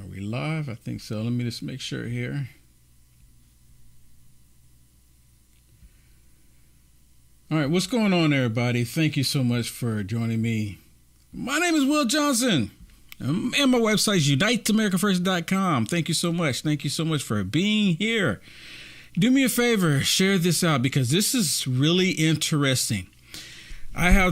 Are we live? I think so. Let me just make sure here. All right, what's going on, everybody? Thank you so much for joining me. My name is Will Johnson, and my website is uniteamericafirst.com. Thank you so much. Thank you so much for being here. Do me a favor, share this out because this is really interesting. I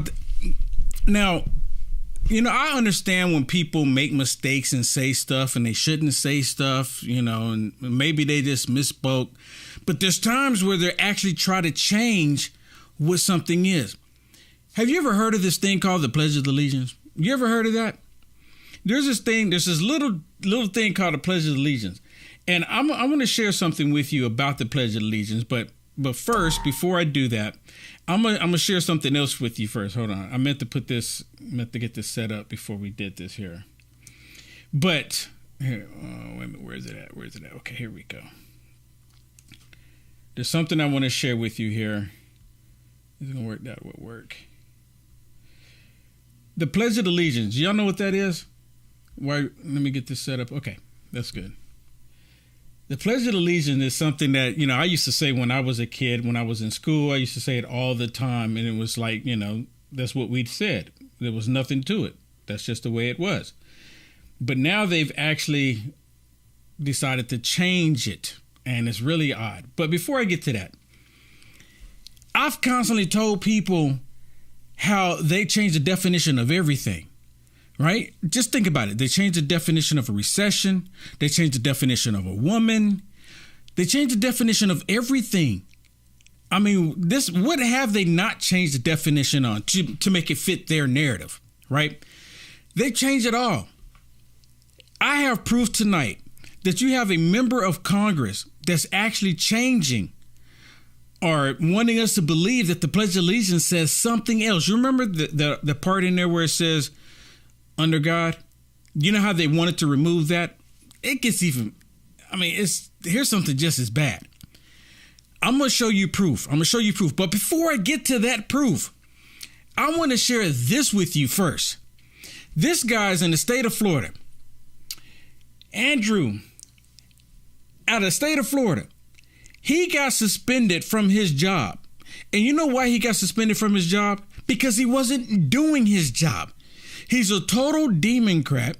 understand when people make mistakes and say stuff and they shouldn't say stuff, and maybe they just misspoke. But there's times where they actually try to change what something is. Have you ever heard of this thing called the Pledge of Allegiance? You ever heard of that? There's this little thing called the Pledge of Allegiance. And I want to share something with you about the Pledge of Allegiance. But first, before I do that, I'm gonna share something else with you first. Hold on. I meant to get this set up before we did this here. But here, wait a minute, where's it at? Okay, here we go. There's something I want to share with you here. It's gonna work. That would work. The Pledge of Allegiance. Y'all know what that is? Why? Let me get this set up. Okay, that's good. The Pledge of Allegiance is something that, I used to say when I was a kid, when I was in school. I used to say it all the time. And it was like, that's what we said. There was nothing to it. That's just the way it was. But now they've actually decided to change it. And it's really odd. But before I get to that, I've constantly told people how they change the definition of everything. Right? Just think about it. They changed the definition of a recession. They changed the definition of a woman. They changed the definition of everything. I mean, what have they not changed the definition on to make it fit their narrative? Right? They changed it all. I have proof tonight that you have a member of Congress that's actually changing or wanting us to believe that the Pledge of Allegiance says something else. You remember the part in there where it says, under God? You know how they wanted to remove that? It gets even, here's something just as bad. I'm going to show you proof. But before I get to that proof, I want to share this with you first. This guy's in the state of Florida. Andrew, out of the state of Florida, he got suspended from his job. And you know why he got suspended from his job? Because he wasn't doing his job. He's a total Democrat.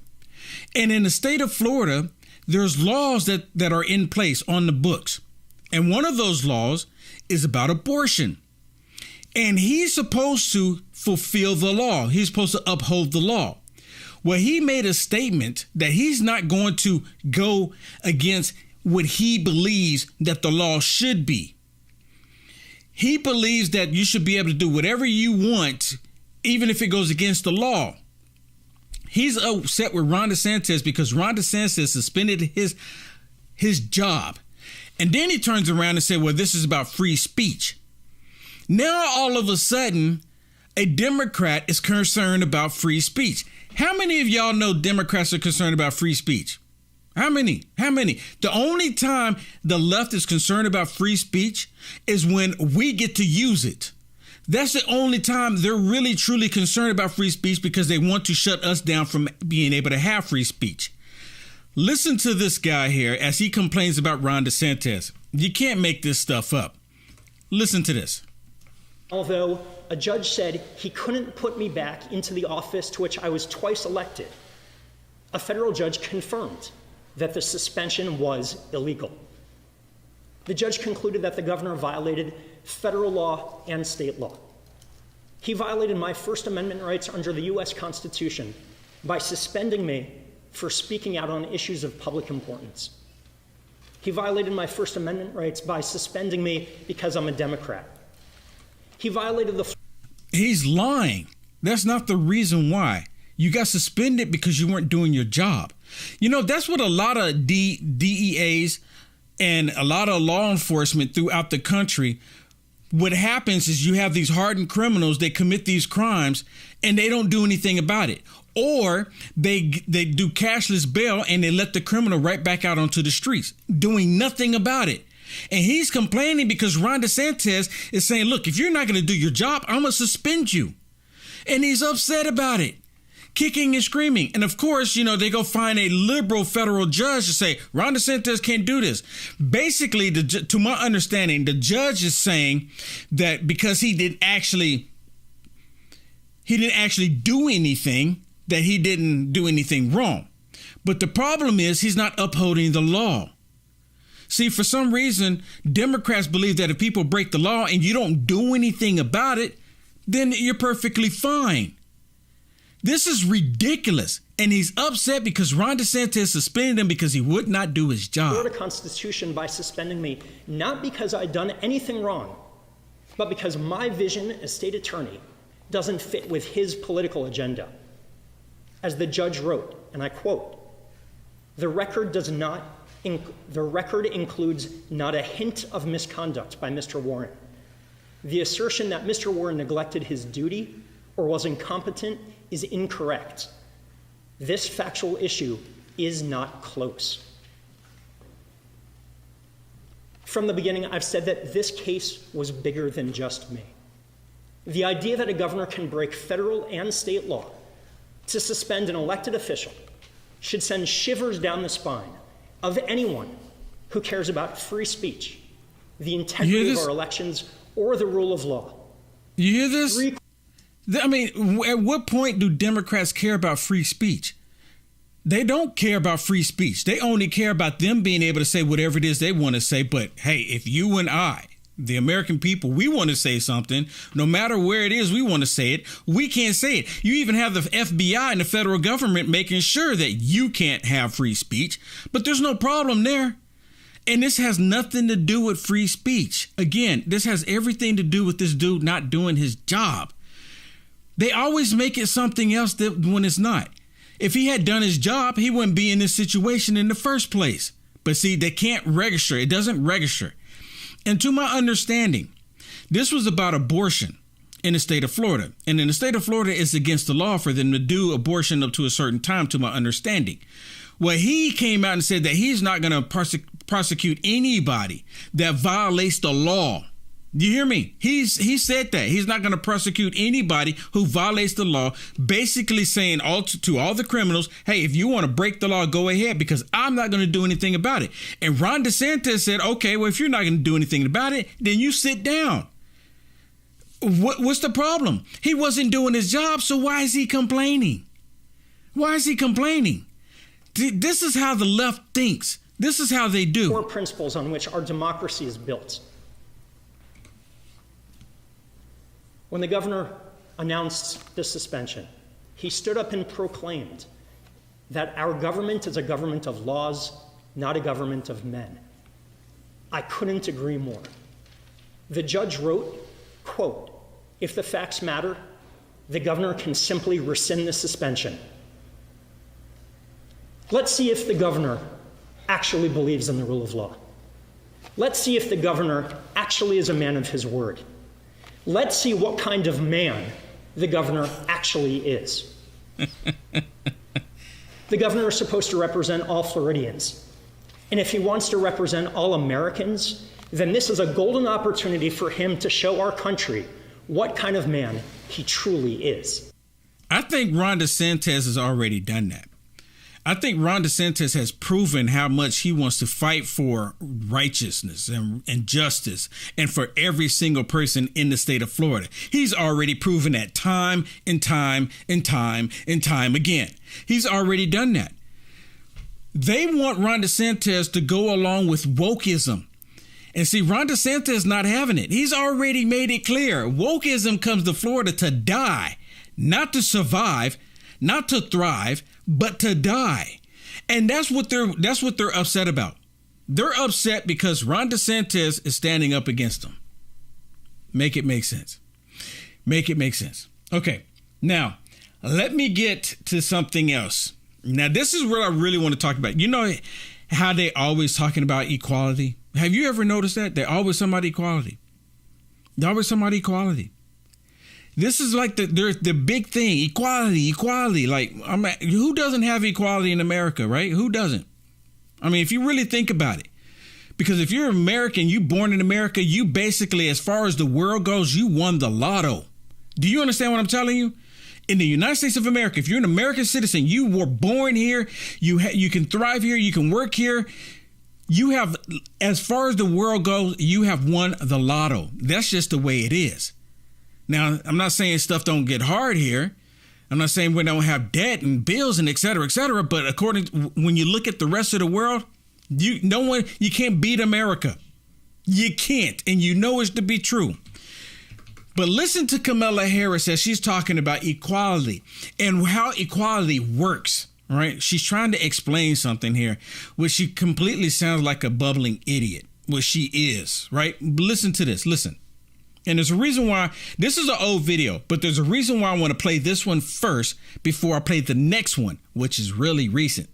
And in the state of Florida, there's laws that are in place on the books. And one of those laws is about abortion. And he's supposed to fulfill the law. He's supposed to uphold the law. Well, he made a statement that he's not going to go against what he believes that the law should be. He believes that you should be able to do whatever you want, even if it goes against the law. He's upset with Ron DeSantis because Ron DeSantis suspended his job. And then he turns around and said, well, this is about free speech. Now, all of a sudden, a Democrat is concerned about free speech. How many of y'all know Democrats are concerned about free speech? How many? The only time the left is concerned about free speech is when we get to use it. That's the only time they're really, truly concerned about free speech because they want to shut us down from being able to have free speech. Listen to this guy here as he complains about Ron DeSantis. You can't make this stuff up. Listen to this. Although a judge said he couldn't put me back into the office to which I was twice elected, a federal judge confirmed that the suspension was illegal. The judge concluded that the governor violated federal law and state law. He violated my First Amendment rights under the U.S. Constitution by suspending me for speaking out on issues of public importance. He violated my First Amendment rights by suspending me because I'm a Democrat. He violated the... He's lying. That's not the reason why. You got suspended because you weren't doing your job. That's what a lot of DEAs and a lot of law enforcement throughout the country, what happens is you have these hardened criminals, they commit these crimes and they don't do anything about it. Or they do cashless bail and they let the criminal right back out onto the streets, doing nothing about it. And he's complaining because Ron DeSantis is saying, look, if you're not going to do your job, I'm going to suspend you. And he's upset about it. kicking and screaming. And of course, they go find a liberal federal judge to say, Ron DeSantis can't do this. Basically, to my understanding, the judge is saying that because he didn't actually do anything, that he didn't do anything wrong. But the problem is he's not upholding the law. See, for some reason, Democrats believe that if people break the law and you don't do anything about it, then you're perfectly fine. This is ridiculous. And he's upset because Ron DeSantis suspended him because he would not do his job. The Constitution by suspending me, not because I'd done anything wrong, but because my vision as state attorney doesn't fit with his political agenda. As the judge wrote, and I quote, the record includes not a hint of misconduct by Mr. Warren. The assertion that Mr. Warren neglected his duty or was incompetent is incorrect. This factual issue is not close. From the beginning, I've said that this case was bigger than just me. The idea that a governor can break federal and state law to suspend an elected official should send shivers down the spine of anyone who cares about free speech, the integrity of our elections, or the rule of law. You hear this? At what point do Democrats care about free speech? They don't care about free speech. They only care about them being able to say whatever it is they want to say. But hey, if you and I, the American people, we want to say something, no matter where it is we want to say it, we can't say it. You even have the FBI and the federal government making sure that you can't have free speech, but there's no problem there. And this has nothing to do with free speech. Again, this has everything to do with this dude not doing his job. They always make it something else when it's not. If he had done his job, he wouldn't be in this situation in the first place. But see, they can't register. It doesn't register. And to my understanding, this was about abortion in the state of Florida. And in the state of Florida, it's against the law for them to do abortion up to a certain time, to my understanding. Well, he came out and said that he's not going to prosecute anybody that violates the law. You hear me? He said that he's not going to prosecute anybody who violates the law, basically saying to all the criminals, hey, if you want to break the law, go ahead, because I'm not going to do anything about it. And Ron DeSantis said, OK, well, if you're not going to do anything about it, then you sit down. What's the problem? He wasn't doing his job. So why is he complaining? Why is he complaining? This is how the left thinks. This is how they do. Core principles on which our democracy is built. When the governor announced the suspension, he stood up and proclaimed that our government is a government of laws, not a government of men. I couldn't agree more. The judge wrote, quote, if the facts matter, the governor can simply rescind the suspension. Let's see if the governor actually believes in the rule of law. Let's see if the governor actually is a man of his word. Let's see what kind of man the governor actually is. The governor is supposed to represent all Floridians. And if he wants to represent all Americans, then this is a golden opportunity for him to show our country what kind of man he truly is. I think Ron DeSantis has already done that. I think Ron DeSantis has proven how much he wants to fight for righteousness and justice and for every single person in the state of Florida. He's already proven that time and time and time and time again. He's already done that. They want Ron DeSantis to go along with wokeism. And see, Ron DeSantis is not having it. He's already made it clear. Wokeism comes to Florida to die, not to survive, not to thrive, but to die. And that's what they're upset about. They're upset because Ron DeSantis is standing up against them. Make it make sense. Make it make sense. Okay, now let me get to something else. Now, this is what I really want to talk about. You know how they always talking about equality? Have you ever noticed that? They're always talking about equality. They're always talking about equality. This is like the big thing, equality. Like, who doesn't have equality in America, right? Who doesn't? I mean, if you really think about it, because if you're American, you born in America, you basically, as far as the world goes, you won the lotto. Do you understand what I'm telling you? In the United States of America, if you're an American citizen, you were born here, you can thrive here, you can work here. You have, as far as the world goes, you have won the lotto. That's just the way it is. Now, I'm not saying stuff don't get hard here. I'm not saying we don't have debt and bills and et cetera, but when you look at the rest of the world, you can't beat America. You can't, and you know it's to be true. But listen to Kamala Harris as she's talking about equality and how equality works, right? She's trying to explain something here, which she completely sounds like a bubbling idiot, which she is, right? Listen to this. Listen. And there's a reason why this is an old video, but there's a reason why I want to play this one first before I play the next one, which is really recent.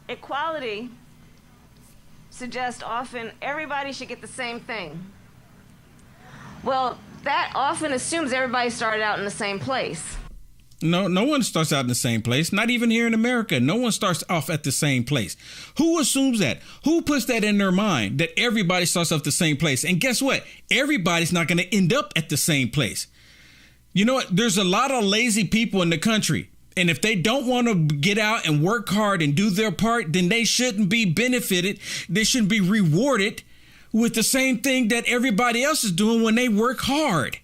Equality suggests often everybody should get the same thing. Well, that often assumes everybody started out in the same place. No one starts out in the same place. Not even here in America. No one starts off at the same place. Who assumes that? Who puts that in their mind that everybody starts off the same place? And guess what? Everybody's not going to end up at the same place. You know what? There's a lot of lazy people in the country. And if they don't want to get out and work hard and do their part, then they shouldn't be benefited. They shouldn't be rewarded with the same thing that everybody else is doing when they work hard.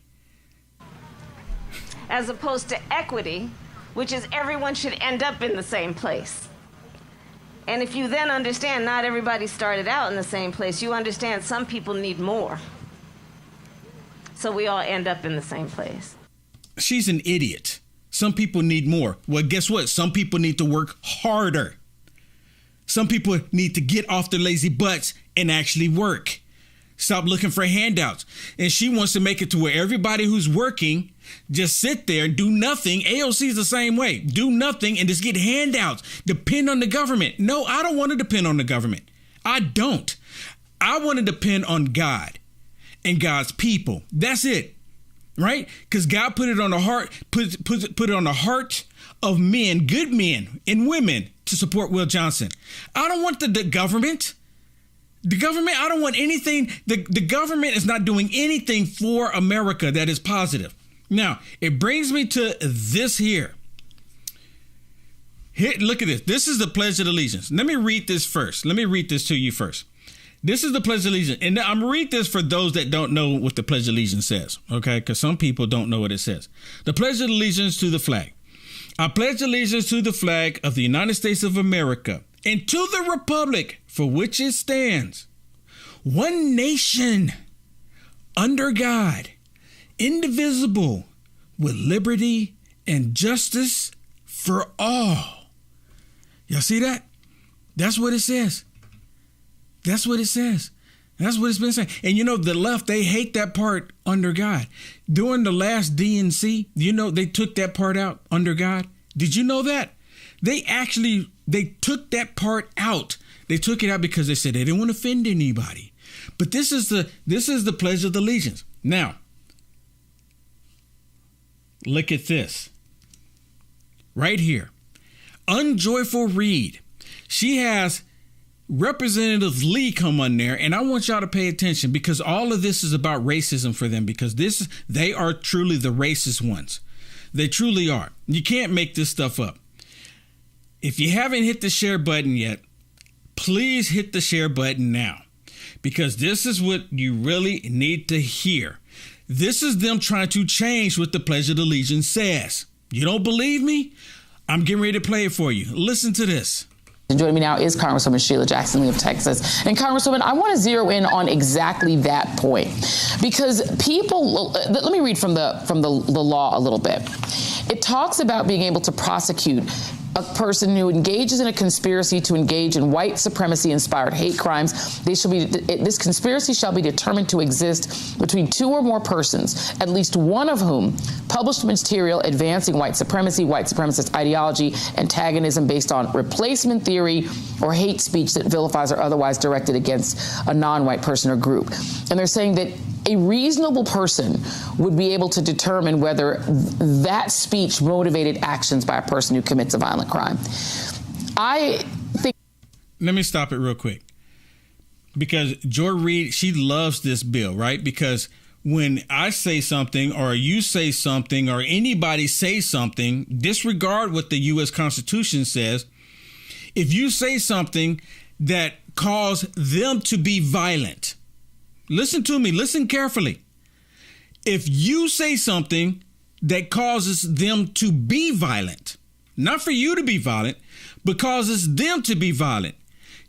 As opposed to equity, which is everyone should end up in the same place. And if you then understand not everybody started out in the same place, you understand some people need more. So we all end up in the same place. She's an idiot. Some people need more. Well, guess what? Some people need to work harder. Some people need to get off their lazy butts and actually work. Stop looking for handouts. And she wants to make it to where everybody who's working just sit there and do nothing. AOC is the same way. Do nothing and just get handouts. Depend on the government. No, I don't want to depend on the government. I don't. I want to depend on God and God's people. That's it. Right? Because God put it on the heart, put it on the heart of men, good men and women, to support Will Johnson. I don't want the government. The government, I don't want anything. The government is not doing anything for America that is positive. Now, it brings me to this here. Look at this. This is the Pledge of Allegiance. Let me read this first. Let me read this to you first. This is the Pledge of Allegiance. And I'm going to read this for those that don't know what the Pledge of Allegiance says. Okay? Because some people don't know what it says. The Pledge of Allegiance to the flag. I pledge allegiance to the flag of the United States of America and to the republic for which it stands, one nation, under God, indivisible, with liberty and justice for all. Y'all see that? That's what it says. That's what it says. That's what it's been saying. And you know, the left, they hate that part, under God. During the last DNC, you know, they took that part out, under God. Did you know that? They took that part out. They took it out because they said they didn't want to offend anybody. But this is the Pledge of Allegiance. Now, look at this. Right here. Unjoyful Reed. She has Representative Lee come on there, and I want y'all to pay attention because all of this is about racism for them, because they are truly the racist ones. They truly are. You can't make this stuff up. If you haven't hit the share button yet, please hit the share button now, because this is what you really need to hear. This is them trying to change what the Pledge of Allegiance says. You don't believe me? I'm getting ready to play it for you. Listen to this. Joining me now is Congresswoman Sheila Jackson Lee of Texas. And Congresswoman, I want to zero in on exactly that point, because people, let me read from the law a little bit. It talks about being able to prosecute a person who engages in a conspiracy to engage in white supremacy-inspired hate crimes. This conspiracy shall be determined to exist between two or more persons, at least one of whom published material advancing white supremacy, white supremacist ideology, antagonism based on replacement theory, or hate speech that vilifies or otherwise directed against a non-white person or group. And they're saying that a reasonable person would be able to determine whether that speech motivated actions by a person who commits a violent crime. I think. Let me stop it real quick, because Joy Reid, she loves this bill, right? Because when I say something or you say something or anybody say something, disregard what the U.S. Constitution says. If you say something that cause them to be violent, listen to me, listen carefully. If you say something that causes them to be violent, not for you to be violent, but causes them to be violent,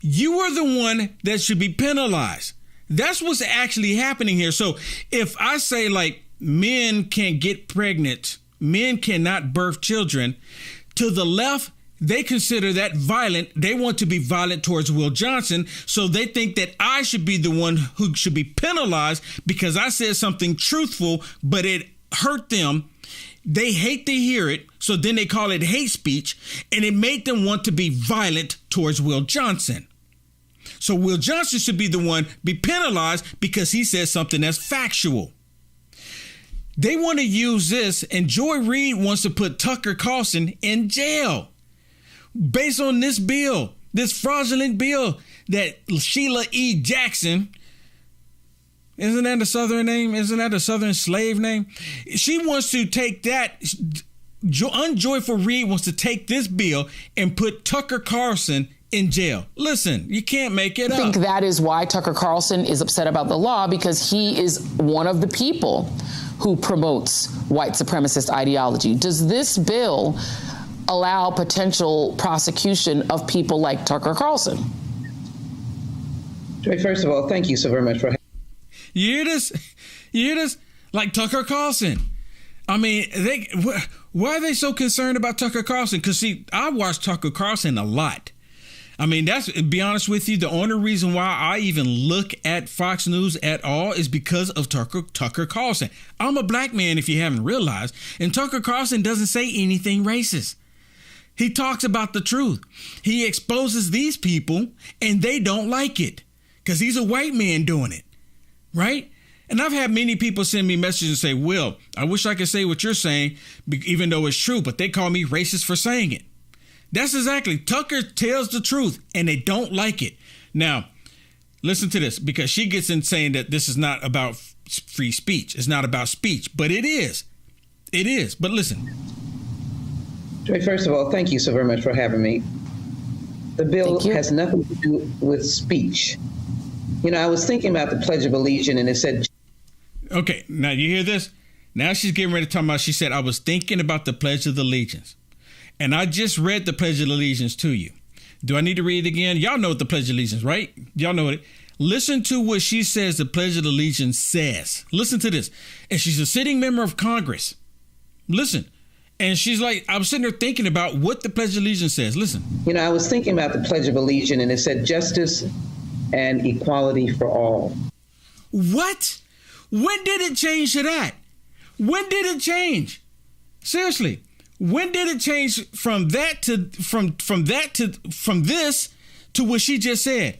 you are the one that should be penalized. That's what's actually happening here. So if I say like men can't get pregnant, men cannot birth children, to the left, they consider that violent. They want to be violent towards Will Johnson. So they think that I should be the one who should be penalized because I said something truthful, but it hurt them. They hate to hear it. So then they call it hate speech, and it made them want to be violent towards Will Johnson. So Will Johnson should be the one be penalized because he says something that's factual. They want to use this, and Joy Reid wants to put Tucker Carlson in jail based on this bill, this fraudulent bill that Sheila E. Jackson, isn't that a Southern name? Isn't that a Southern slave name? She wants to take that. Unjoyful Reid wants to take this bill and put Tucker Carlson in jail. Listen, you can't make it up. I think that is why Tucker Carlson is upset about the law, because he is one of the people who promotes white supremacist ideology. Does this bill allow potential prosecution of people like Tucker Carlson? Joy, first of all, thank you so very much for. You hear this? You hear this? Like Tucker Carlson. I mean, why are they so concerned about Tucker Carlson? Because see, I watch Tucker Carlson a lot. I mean, to be honest with you, the only reason why I even look at Fox News at all is because of Tucker Carlson. I'm a black man, if you haven't realized, and Tucker Carlson doesn't say anything racist. He talks about the truth. He exposes these people, and they don't like it because he's a white man doing it, right? And I've had many people send me messages and say, Will, I wish I could say what you're saying, even though it's true, but they call me racist for saying it. That's exactly. Tucker tells the truth and they don't like it. Now, listen to this, because she gets in saying that this is not about free speech. It's not about speech, but it is. It is. But listen. Joy, first of all, thank you so very much for having me. The bill has nothing to do with speech. You know, I was thinking about the Pledge of Allegiance, and it said. Okay, now you hear this? Now she's getting ready to talk about, she said, I was thinking about the Pledge of Allegiance. And I just read the Pledge of Allegiance to you. Do I need to read it again? Y'all know what the Pledge of Allegiance, right? Y'all know it. Listen to what she says the Pledge of Allegiance says. Listen to this. And she's a sitting member of Congress. Listen. And she's like, I was sitting there thinking about what the Pledge of Allegiance says. Listen. You know, I was thinking about the Pledge of Allegiance, and it said justice and equality for all. What? When did it change to that? When did it change? Seriously. When did it change from that to from this to what she just said?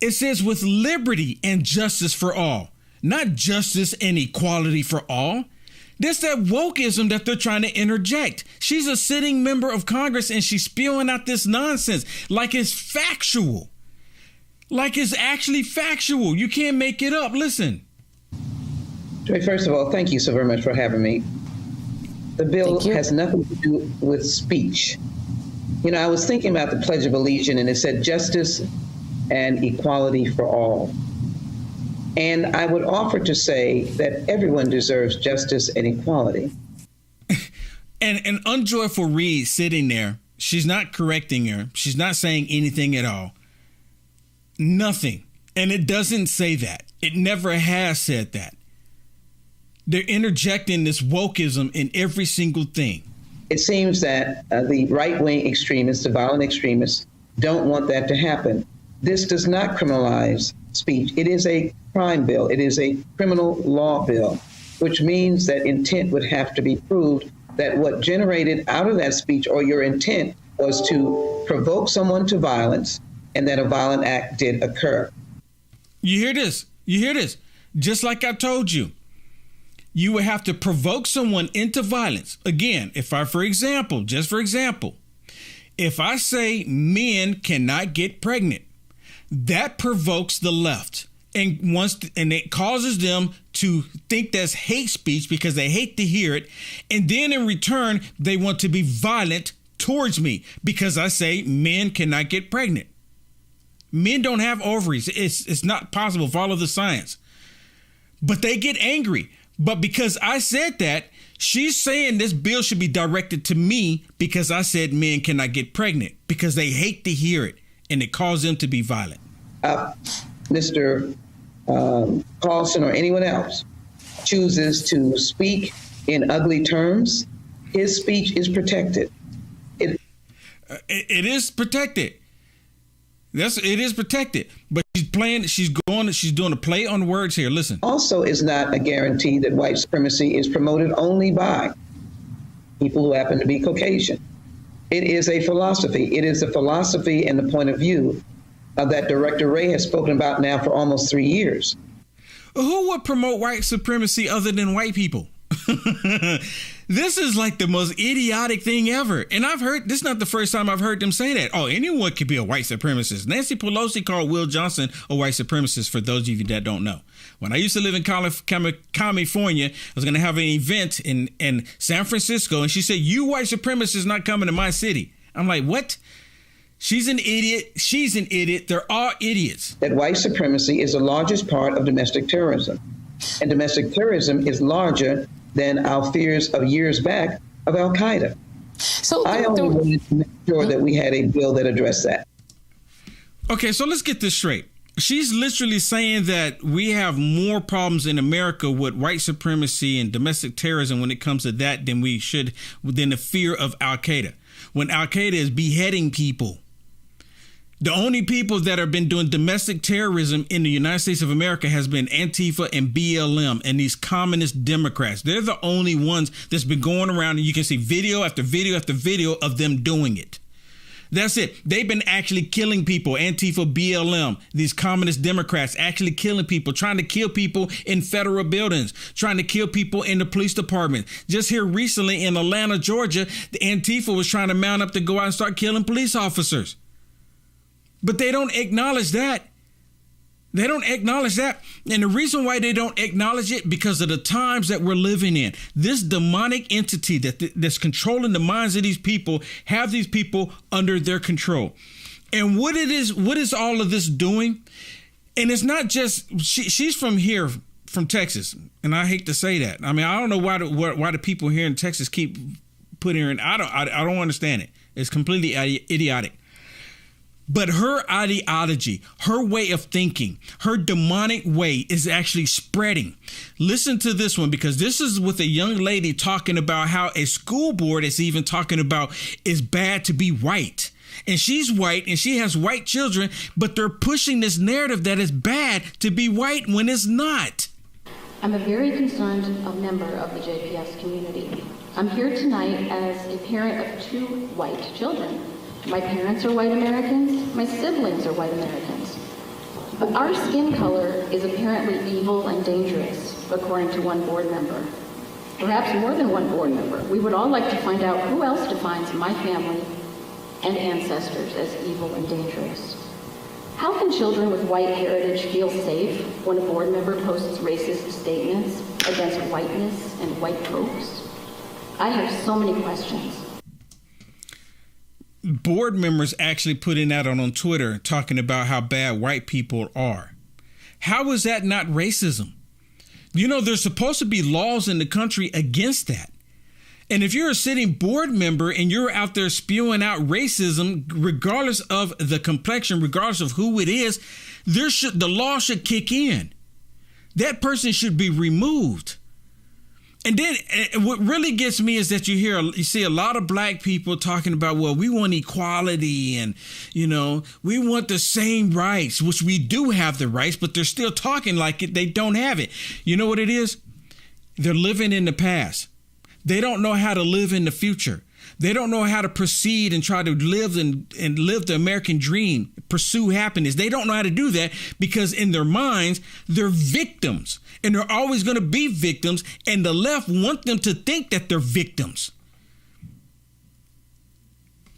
It says with liberty and justice for all, not justice and equality for all. That's that wokeism that they're trying to interject. She's a sitting member of Congress and she's spewing out this nonsense like it's factual, like it's actually factual. You can't make it up. Listen. Joy, first of all, thank you so very much for having me. The bill has nothing to do with speech. You know, I was thinking about the Pledge of Allegiance, and it said justice and equality for all. And I would offer to say that everyone deserves justice and equality. And Unjoyful Reid sitting there, she's not correcting her. She's not saying anything at all. Nothing. And it doesn't say that. It never has said that. They're interjecting this wokeism in every single thing. It seems that the right-wing extremists, the violent extremists, don't want that to happen. This does not criminalize speech. It is a crime bill. It is a criminal law bill, which means that intent would have to be proved, that what generated out of that speech or your intent was to provoke someone to violence and that a violent act did occur. You hear this? You hear this? Just like I told you. You would have to provoke someone into violence. Again, if I, for example, if I say men cannot get pregnant, that provokes the left and it causes them to think that's hate speech because they hate to hear it. And then in return, they want to be violent towards me because I say men cannot get pregnant. Men don't have ovaries. It's not possible. Follow the science. But they get angry. But because I said that, she's saying this bill should be directed to me because I said men cannot get pregnant because they hate to hear it and it causes them to be violent. Mr. Carlson or anyone else chooses to speak in ugly terms, his speech is protected. It is protected. It is protected. But she's doing a play on words here. Listen. Also is not a guarantee that white supremacy is promoted only by people who happen to be Caucasian. It is a philosophy. It is a philosophy and the point of view that Director Wray has spoken about now for almost 3 years. Who would promote white supremacy other than white people? This is like the most idiotic thing ever. And this is not the first time I've heard them say that. Oh, anyone could be a white supremacist. Nancy Pelosi called Will Johnson a white supremacist, for those of you that don't know. When I used to live in California, I was going to have an event in San Francisco, and she said, "You white supremacists not coming to my city." I'm like, what? She's an idiot. She's an idiot. They're all idiots. That white supremacy is the largest part of domestic terrorism. And domestic terrorism is larger than our fears of years back of Al-Qaeda. So I only wanted to make sure that we had a bill that addressed that. Okay, so let's get this straight. She's literally saying that we have more problems in America with white supremacy and domestic terrorism when it comes to that than the fear of Al-Qaeda. When Al-Qaeda is beheading people. The only people that have been doing domestic terrorism in the United States of America has been Antifa and BLM and these communist Democrats. They're the only ones that's been going around, and you can see video after video after video of them doing it. That's it. They've been actually killing people. Antifa, BLM, these communist Democrats actually killing people, trying to kill people in federal buildings, trying to kill people in the police department. Just here recently in Atlanta, Georgia, the Antifa was trying to mount up to go out and start killing police officers. But they don't acknowledge that. They don't acknowledge that. And the reason why they don't acknowledge it, because of the times that we're living in. This demonic entity that's controlling the minds of these people have these people under their control. And what is all of this doing? And it's not just, she's from here, from Texas. And I hate to say that. I mean, I don't know why the people here in Texas keep putting her in. I don't understand it. It's completely idiotic. But her ideology, her way of thinking, her demonic way is actually spreading. Listen to this one, because this is with a young lady talking about how a school board is even talking about it's bad to be white. And she's white and she has white children, but they're pushing this narrative that it's bad to be white when it's not. I'm a very concerned member of the JPS community. I'm here tonight as a parent of 2 white children. My parents are white Americans, my siblings are white Americans. But our skin color is apparently evil and dangerous, according to one board member. Perhaps more than one board member. We would all like to find out who else defines my family and ancestors as evil and dangerous. How can children with white heritage feel safe when a board member posts racist statements against whiteness and white folks? I have so many questions. Board members actually putting that on Twitter, talking about how bad white people are. How is that not racism? You know, there's supposed to be laws in the country against that. And if you're a sitting board member and you're out there spewing out racism, regardless of the complexion, regardless of who it is, the law should kick in. That person should be removed. And then what really gets me is that you see a lot of black people talking about, well, we want equality and, you know, we want the same rights, which we do have the rights, but they're still talking like they don't have it. You know what it is? They're living in the past. They don't know how to live in the future. They don't know how to proceed and try to live and live the American dream, pursue happiness. They don't know how to do that because in their minds, they're victims and they're always going to be victims. And the left want them to think that they're victims.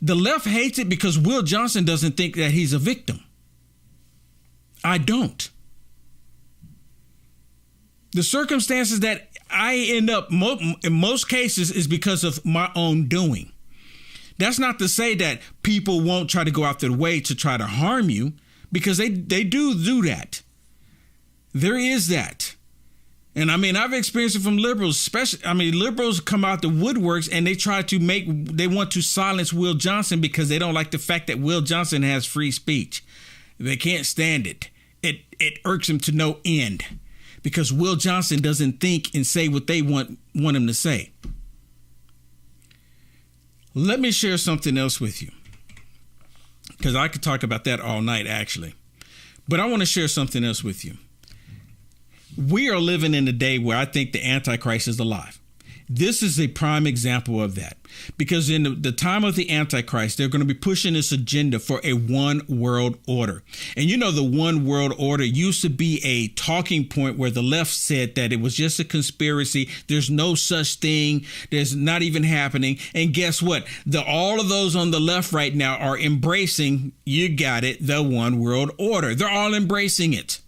The left hates it because Will Johnson doesn't think that he's a victim. I don't. The circumstances that I end up in most cases is because of my own doing. That's not to say that people won't try to go out their way to try to harm you, because they do that. There is that. And I mean, I've experienced it from liberals, especially. I mean, liberals come out the woodworks and they want to silence Will Johnson because they don't like the fact that Will Johnson has free speech. They can't stand it. It irks them to no end because Will Johnson doesn't think and say what they want him to say. Let me share something else with you, because I could talk about that all night, actually. But I want to share something else with you. We are living in a day where I think the Antichrist is alive. This is a prime example of that, because in the time of the Antichrist, they're going to be pushing this agenda for a one world order. And you know, the one world order used to be a talking point where the left said that it was just a conspiracy. There's no such thing. There's not even happening. And guess what? All of those on the left right now are embracing, you got it, the one world order. They're all embracing it.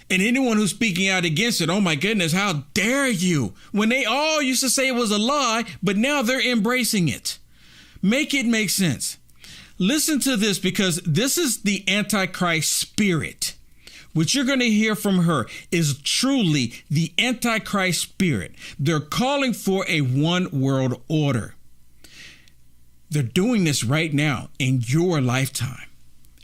And anyone who's speaking out against it, oh my goodness, how dare you? When they all used to say it was a lie, but now they're embracing it. Make it make sense. Listen to this, because this is the Antichrist spirit. What you're going to hear from her is truly the Antichrist spirit. They're calling for a one world order. They're doing this right now in your lifetime.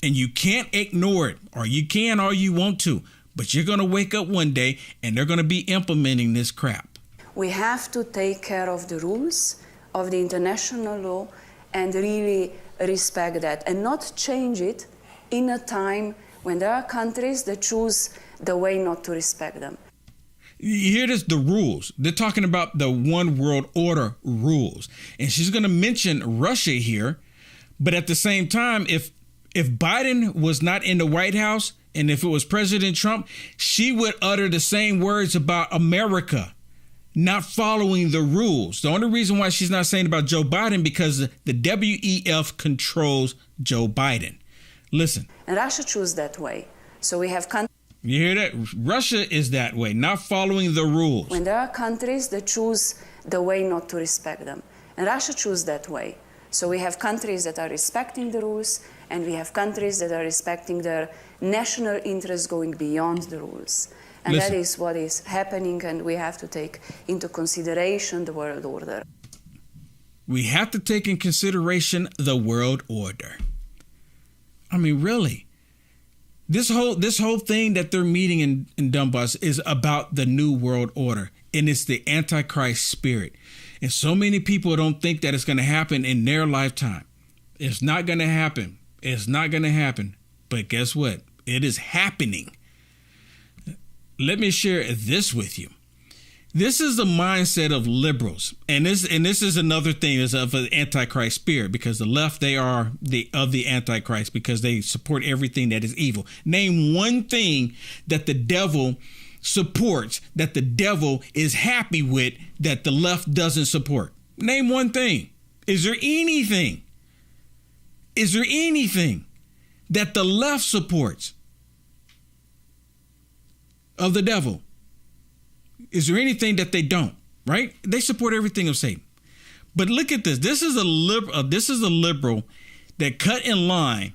And you can't ignore it, or you can, or you want to. But you're going to wake up one day and they're going to be implementing this crap. We have to take care of the rules of the international law and really respect that and not change it in a time when there are countries that choose the way not to respect them. You hear this, the rules. They're talking about the one world order rules. And she's going to mention Russia here. But at the same time, if Biden was not in the White House, and if it was President Trump, she would utter the same words about America not following the rules. The only reason why she's not saying about Joe Biden, because the WEF controls Joe Biden. Listen. And Russia choose that way. So we have countries. You hear that? Russia is that way, not following the rules. When there are countries that choose the way not to respect them. And Russia choose that way. So we have countries that are respecting the rules, and we have countries that are respecting their national interests going beyond the rules. And Listen. That is what is happening, and we have to take into consideration the world order. We have to take in consideration the world order. I mean, really. This whole thing that they're meeting in Donbass is about the new world order, and it's the Antichrist spirit. And so many people don't think that it's going to happen in their lifetime. It's not going to happen. It's not going to happen. But guess what? It is happening. Let me share this with you. This is the mindset of liberals. And this is another thing, is of an Antichrist spirit, because the left, they are of the Antichrist because they support everything that is evil. Name one thing that the devil supports, that the devil is happy with, that the left doesn't support. Name one thing. Is there anything? Is there anything that the left supports of the devil? Is there anything that they don't? Right? They support everything of Satan. But look at this. This is a liberal that cut in line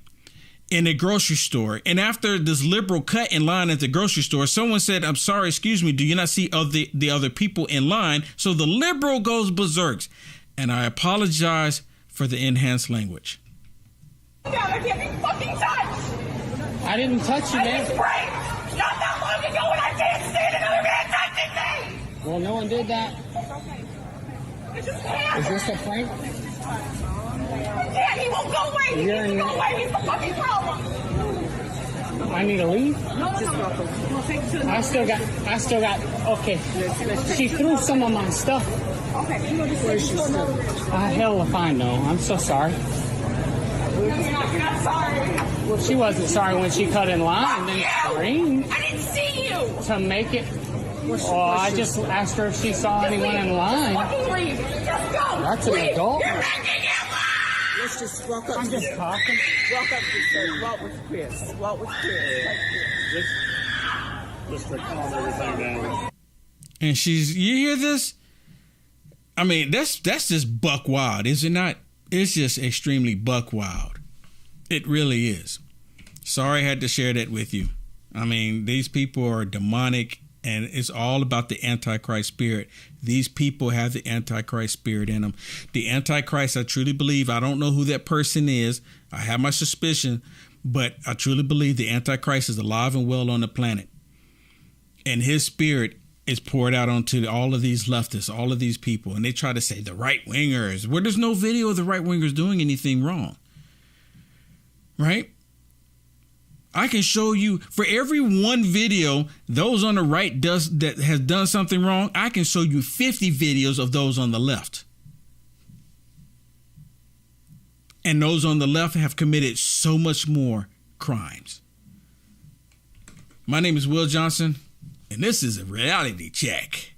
in a grocery store. And after this liberal cut in line at the grocery store, someone said, "I'm sorry, excuse me, do you not see the other people in line?" So the liberal goes berserk. And I apologize for the enhanced language. I didn't fucking touch. I didn't touch you, man. I sprayed not that long ago, and I can't stand another man touching me. Well, no one did that. It's just him. Is this a prank? Yeah, he won't go away. He needs to go away. He's the fucking problem. I need to leave? I still got, okay. She threw some of my stuff. Okay, where's she still? Hell if I know. I'm so sorry. You're not sorry. Well, she wasn't sorry when she cut in line and then screamed. I didn't see you. To make it. Oh, I just asked her if she saw anyone in line. Just fucking leave. Just go. That's an adult. You're making him laugh. Let's just walk up. I'm just talking. Walk up to say, walk with Chris. Walk with Chris. Just to calm everything down. And you hear this? I mean, that's just buck wild, is it not? It's just extremely buck wild. It really is. Sorry I had to share that with you. I mean, these people are demonic, and it's all about the Antichrist spirit. These people have the Antichrist spirit in them. The Antichrist, I truly believe, I don't know who that person is. I have my suspicion, but I truly believe the Antichrist is alive and well on the planet. And his spirit is poured out onto all of these leftists, all of these people. And they try to say the right wingers, where there's no video of the right wingers doing anything wrong. Right? I can show you for every one video those on the right that has done something wrong. I can show you 50 videos of those on the left. And those on the left have committed so much more crimes. My name is Will Johnson, and this is a reality check.